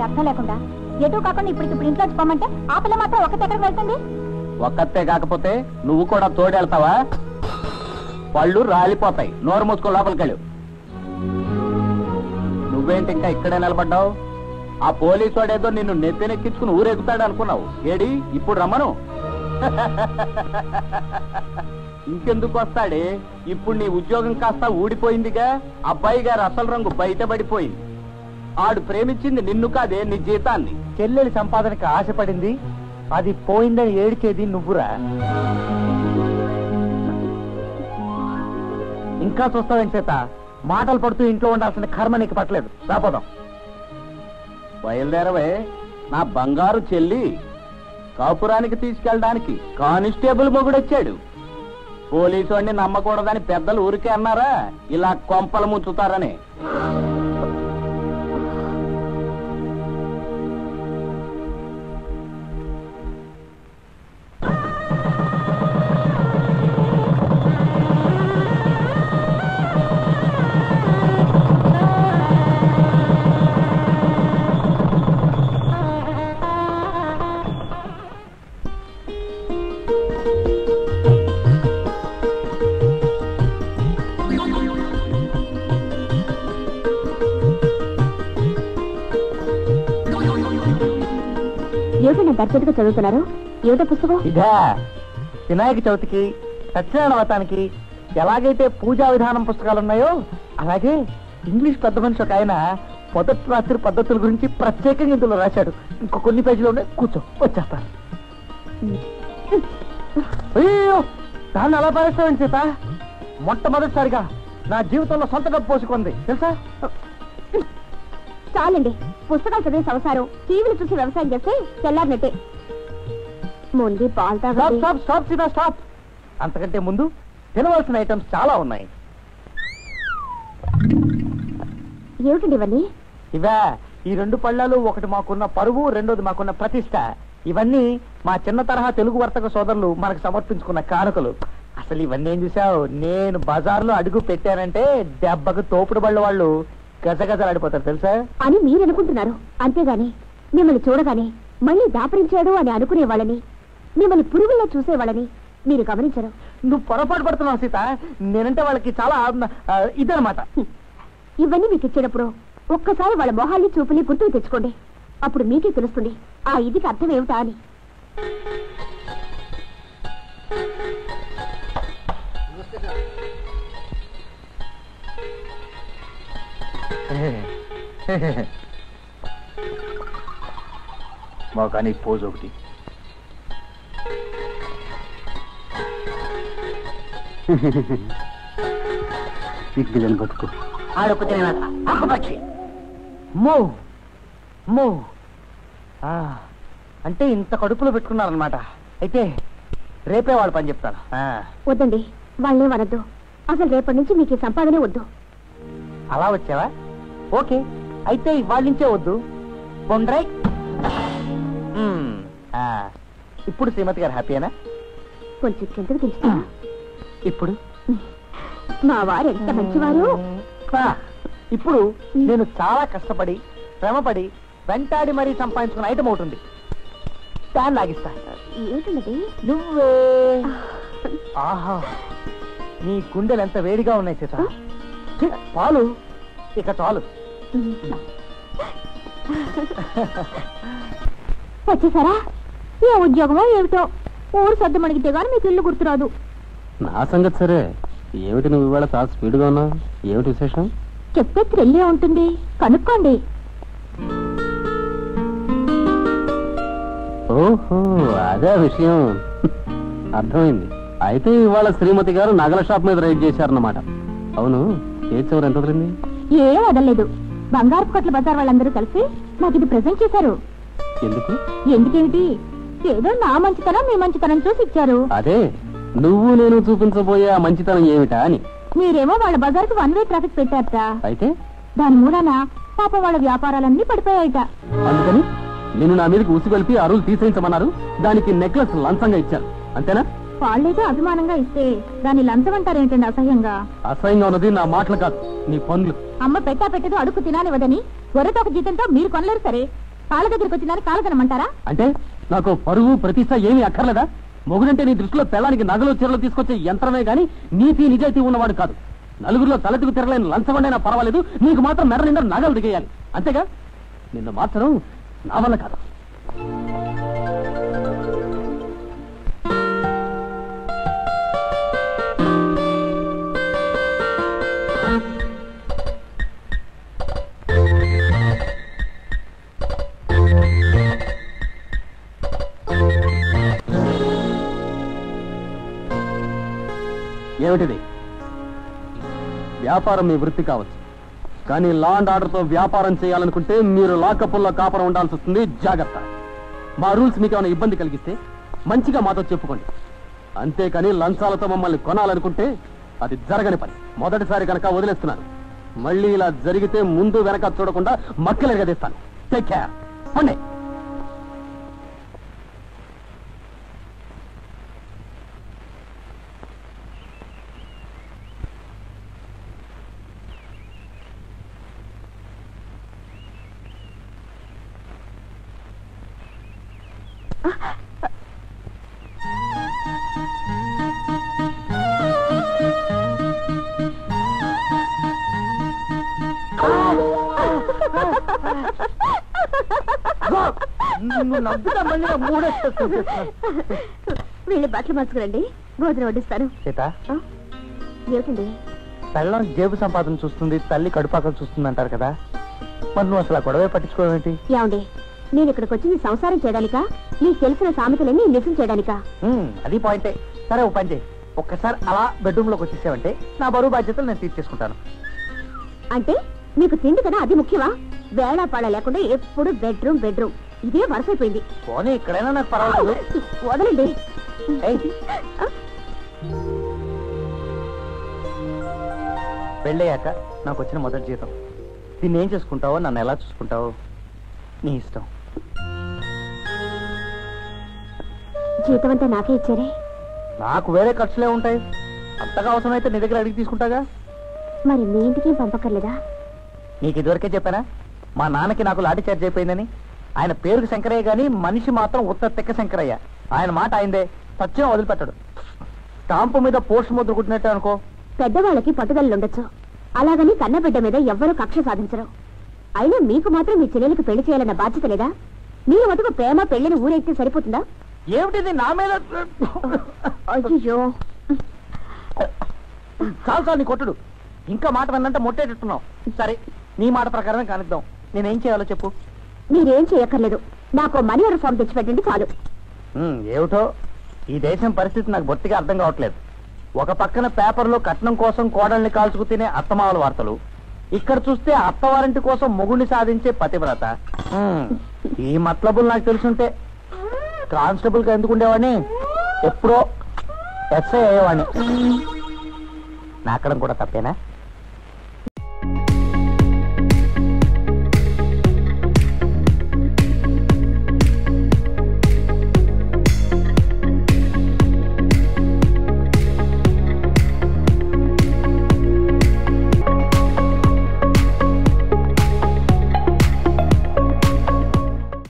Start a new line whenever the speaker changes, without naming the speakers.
ఇన్ని అర్థం లేకుండా ఎటు కాకుండా ఇప్పుడు ఇంట్లో పోమంటే ఆ పిల్ల మాత్రం ఒక్కతే ఎక్కడికి వెళ్తుంది?
ఒక్కతే కాకపోతే నువ్వు కూడా తోడెళ్తావా? పళ్ళు రాలిపోతాయి. నోరు మూసుకొని లోపలికెళ్ళు. నువ్వేంటి ఇంకా ఇక్కడే నిలబడ్డావు? ఆ పోలీసు వాడేదో నిన్ను నెత్తినెక్కించుకుని ఊరెగుతాడు అనుకున్నావు. ఏడి ఇప్పుడు రమ్మను. ఇంకెందుకు వస్తాడే? ఇప్పుడు నీ ఉద్యోగం కాస్త ఊడిపోయిందిగా. అబ్బాయి గారు అసలు రంగు బయటపడిపోయింది. ఆడు ప్రేమించింది నిన్ను కాదే, నీ జీతాన్ని.
చెల్లెలి సంపాదనకి ఆశపడింది, అది పోయిందని ఏడిచేది నువ్వురా. ఇంకా చూస్తావేంటి సీత? మాటలు పడుతూ ఇంట్లో ఉండాల్సిన కర్మ నీకు పట్టలేదు. రాపోదాం.
బయలుదేరవే నా బంగారు చెల్లి. కాపురానికి తీసుకెళ్ళడానికి కానిస్టేబుల్ మొగుడొచ్చాడు. పోలీసు వాడిని నమ్మకూడదని పెద్దలు ఊరికే అన్నారా? ఇలా కొంపలు ముంచుతారని.
ఏమిటంటే అర్జెంటుగా చదువుతున్నారు? ఏమిటో పుస్తకం?
ఇదా వినాయక చవితికి, సత్యనారాయణ వ్రతానికి ఎలాగైతే పూజా విధానం పుస్తకాలున్నాయో అలాగే ఇంగ్లీష్ పెద్ద మనిషి ఒక ఆయన మొదటి రాత్రి పద్ధతుల గురించి ప్రత్యేకంగా ఇందులో రాశాడు. ఇంకో కొన్ని పేజీలు ఉన్నాయి. కూర్చో, వచ్చేస్తాను. అయ్యో, దాన్ని అలా పారేస్తావేంటి సీత? మొట్టమొదటిసారిగా నా జీవితంలో సొంత డబ్బు పోసుకుంది తెలుసా?
చాలండి, పుస్తకాలు చదివే సంసారం టీవీలు చూసి వ్యవసాయం చేస్తే తెల్లారినట్టే. ముందు పాలు
స్టాప్. అంతకంటే ముందు తినవలసిన ఐటమ్స్ చాలా ఉన్నాయి.
ఏమిటండి ఇవన్నీ?
ఇవే ఈ రెండు పళ్ళాలు. ఒకటి మాకున్న పరువు, రెండోది మాకున్న ప్రతిష్ట. ఇవన్నీ మా చిన్న తరహా తెలుగు వర్తక సోదరులు మనకు సమర్పించుకున్న కానుకలు. అసలు ఇవన్నీ ఏం చూసావు? నేను బజార్లో అడుగు పెట్టానంటే దెబ్బకు తోపుడు బళ్ళ వాళ్ళు గజగజలాడిపోతారు తెలుసా
అని మీరు అనుకుంటున్నారు. అంతేగాని మిమ్మల్ని చూడగానే మళ్ళీ దాపరించాడు అని అనుకునే వాళ్ళని, మిమ్మల్ని పురుగుల్లో చూసేవాళ్ళని మీరు గమనించరు.
నువ్వు పొరపాటు పడుతున్నావు సీత. నేనంటే వాళ్ళకి చాలా ఇదనమాట.
ఇవన్నీ మీకు ఇచ్చేటప్పుడు ఒక్కసారి వాళ్ళ మొహాల్ని చూపుని గుర్తుకు తెచ్చుకోండి. అప్పుడు మీకే తెలుస్తుంది ఆ ఇదికి అర్థం ఏమిటా అని.
మా కానీ పోజ్ ఒకటి. సిగ్గులని బతుకు
ఆడొక్కటి మూవ్ మూవ్. అంటే ఇంత కడుపులో పెట్టుకున్నారనమాట. అయితే రేపే వాళ్ళు పని చెప్తాను.
వద్దండి, వాళ్ళే వనద్దు. అసలు రేపటి నుంచి మీకు ఈ సంపాదనే వద్దు.
అలా వచ్చావా? ఓకే, అయితే ఇవాళ నుంచే వద్దు. బొండ్రై. ఇప్పుడు శ్రీమతి గారు హ్యాపీయేనా?
కొంచెం కిందకు తెలుస్తా.
ఇప్పుడు
మా వారు ఎంత మంచివారు.
ఇప్పుడు నేను చాలా కష్టపడి శ్రమపడి వెంటాడి మరీ సంపాదించుకున్న ఐటమ్ అవుతుంది. దాన్ని లాగిస్తా.
ఏంటన్నది?
నువ్వే. ఆహా, నీ గుండెలు ఎంత వేడిగా ఉన్నాయి సీత. పాలు ఇక చాలు.
వచ్చేసారా? ఏ ఉద్యోగమో ఏమిటో, ఊరు సర్దు మణిగితే గాని మీకు ఇల్లు గుర్తురాదు.
నా సంగతి సరే. ఏమిటి నువ్వు ఇవాళ చాలా స్పీడ్గా ఉన్నావు? ఏమిటి విశేషం?
చెప్తే థ్రిల్లే ఉంటుంది, కనుక్కోండి.
ఓహో, అదే విషయం. అర్థమైంది. అయితే ఇవాళ శ్రీమతి గారు నగల షాప్ మీద రైడ్ చేశారన్నమాట. అవును, కేసు ఎంత వదిలింది?
ఏం వదలలేదు. బంగారు కొట్ల బజార్ వాళ్ళందరూ కలిసి నాకు ఇది ప్రెజెంట్ చేశారు.
ఎందుకు?
ఎందుకేమిటి, ఏదో నా మంచితనం మీ మంచితనం చూసి ఇచ్చారు.
అదే నువ్వు నేను చూపించబోయే ఆ మంచితనం ఏమిటా అని.
మీరేమో వాళ్ళ బజార్కు 1 వే ట్రాఫిక్ పెట్టారట.
అయితే
దాని మూలాన పాప వాళ్ళ వ్యాపారాలన్నీ పడిపోయాయట.
అందుకని నిన్ను నా మీదకి ఉసిగొల్పి అరువులు తీసేయించమన్నారు. దానికి నెక్లెస్ లంచంగా ఇచ్చారు, అంతేనా?
వాళ్ళేదో అభిమానంగా ఇస్తే దాన్ని లంచం అంటారేంటండి అసహ్యంగా?
అసహ్యంగా ఉన్నది నా మాటలు కాదు, నీ పనులు.
అమ్మ పెట్టా పెట్టదు అడుగు తినానివ్వదని గొర్రెతో ఒక జీతంతో మీరు కొనలేరు సరే, కాళ్ళ దగ్గరికి వచ్చినారు కాళ్ళ కనమంటారా?
అంటే నాకు పరువు ప్రతిష్ట ఏమీ అక్కర్లేదా? మొగుడంటే నీ దృష్టిలో పెళ్ళానికి నగలు చీరలు తీసుకొచ్చే యంత్రమే గాని నీతి నిజాయితీ ఉన్నవాడు కాదు. నలుగురిలో తలెత్తుకు తిరగలేని లంచమండైనా పర్వాలేదు, నీకు మాత్రం మెడ నిండా నగలు దిగేయాలి అంతేగా? నిన్ను మార్చడం నా వల్ల కాదు. ఏమిటిది? వ్యాపారం మీ వృత్తి కావచ్చు, కానీ లా అండ్ ఆర్డర్తో వ్యాపారం చేయాలనుకుంటే మీరు లాకప్పుల్లో కాపురం ఉండాల్సి వస్తుంది. జాగ్రత్త. మా రూల్స్ మీకు ఏమైనా ఇబ్బంది కలిగిస్తే మంచిగా మాతో చెప్పుకోండి. అంతేకాని లంచాలతో మమ్మల్ని కొనాలనుకుంటే అది జరగని పని. మొదటిసారి కనుక వదిలేస్తున్నాను. మళ్ళీ ఇలా జరిగితే ముందు వెనక చూడకుండా మక్కలు ఎరగదీస్తాను. Take care. పండే.
వీళ్ళు బట్టలు మార్చుకురండి, భోజనం వడ్డిస్తాను.
సీత,
ఏమిటండి?
పెళ్ళం జేబు సంపాదన చూస్తుంది, తల్లి కడుపాకలు చూస్తుంది అంటారు కదా, మరి నువ్వు అసలు ఆ గొడవే పట్టించుకోవడం ఏంటి?
ఏమండి, నేను ఇక్కడికి వచ్చి సంసారం చేయడానికా, నీకు తెలిసిన సామెతలన్నీ నిజం చేయడానికా?
అది పాయింటే. సరే, ఓ పని చేయి, ఒక్కసారి అలా బెడ్రూమ్ లోకి వచ్చేసావంటే నా బరువు బాధ్యతలు నేను తీర్చేసుకుంటాను.
అంటే మీకు తిండి కదా అది ముఖ్యమా? వేళా పాడ లేకుండా ఎప్పుడు బెడ్రూమ్ బెడ్రూమ్ ఇదే వరసైపోయింది.
పోనీ ఇక్కడైనా నాకు పర్వాలేదు.
వదలండి.
పెళ్ళయ్యాక నాకు వచ్చిన మొదటి జీతం, దీన్ని ఏం చేసుకుంటావో, నన్ను ఎలా చూసుకుంటావో నీ ఇష్టం.
జీతం అంతా నాకే ఇచ్చారే.
నాకు వేరే ఖర్చులే ఉంటాయి, అంతగా అవసరమైతే నీ దగ్గర అడిగి తీసుకుంటాగా.
మరి మీ ఇంటికి పంపక్కర్లేదా?
నీకు ఇదివరకే చెప్పానా, మా నాన్నకి నాకు లాఠీ చార్జ్ అయిపోయిందని. ఆయన పేరుకి శంకరయ్య గాని మనిషి మాత్రం ఉత్త తెక్క శంకరయ్య. ఆయన మాట ఆయనదే, సత్యం వదిలిపెట్టాడు. స్టాంపు మీద పోస్ట్ ముద్ర కుట్టినట్టే అనుకో.
పెద్దవాళ్ళకి పట్టుదలలుండొచ్చు, అలాగని కన్నబిడ్డ మీద ఎవ్వరూ కక్ష సాధించరు. అయినా మీకు మాత్రం మీ చెల్లెలకు పెళ్లి చేయాలన్న బాధ్యత లేదా? మీరు మటుకు ప్రేమ పెళ్లిని ఊరెత్తే సరిపోతుందా?
ఏమిటిది నా మీద?
అయ్యో,
చాలు చాలు నీ కొట్టుడు. ఇంకా మాట విన్నంటే మొట్టేటట్టున్నావు. సరే, నీ మాట ప్రకారమే కానిద్దాం. నేనేం చేయాలో చెప్పు.
మీరేం చేయక్కర్లేదు, నాకు మనీ ఆర్డర్ ఫామ్ తెచ్చిపెట్టండి చాలు.
ఏమిటో ఈ దేశం పరిస్థితి నాకు బొత్తిగా అర్థం కావట్లేదు. ఒక పక్కన పేపర్లో కట్నం కోసం కోడల్ని కాల్చుకు తినే అత్తమావల వార్తలు, ఇక్కడ చూస్తే అత్తవారింటి కోసం మొగుడిని సాధించే పతివ్రత. ఈ మతలబులు నాకు తెలుసుంటే కానిస్టేబుల్ గా ఎందుకు ఉండేవాడిని, ఎప్పుడో ఎస్ఐ అయ్యేవాడిని. నాకడం కూడా తప్పేనా?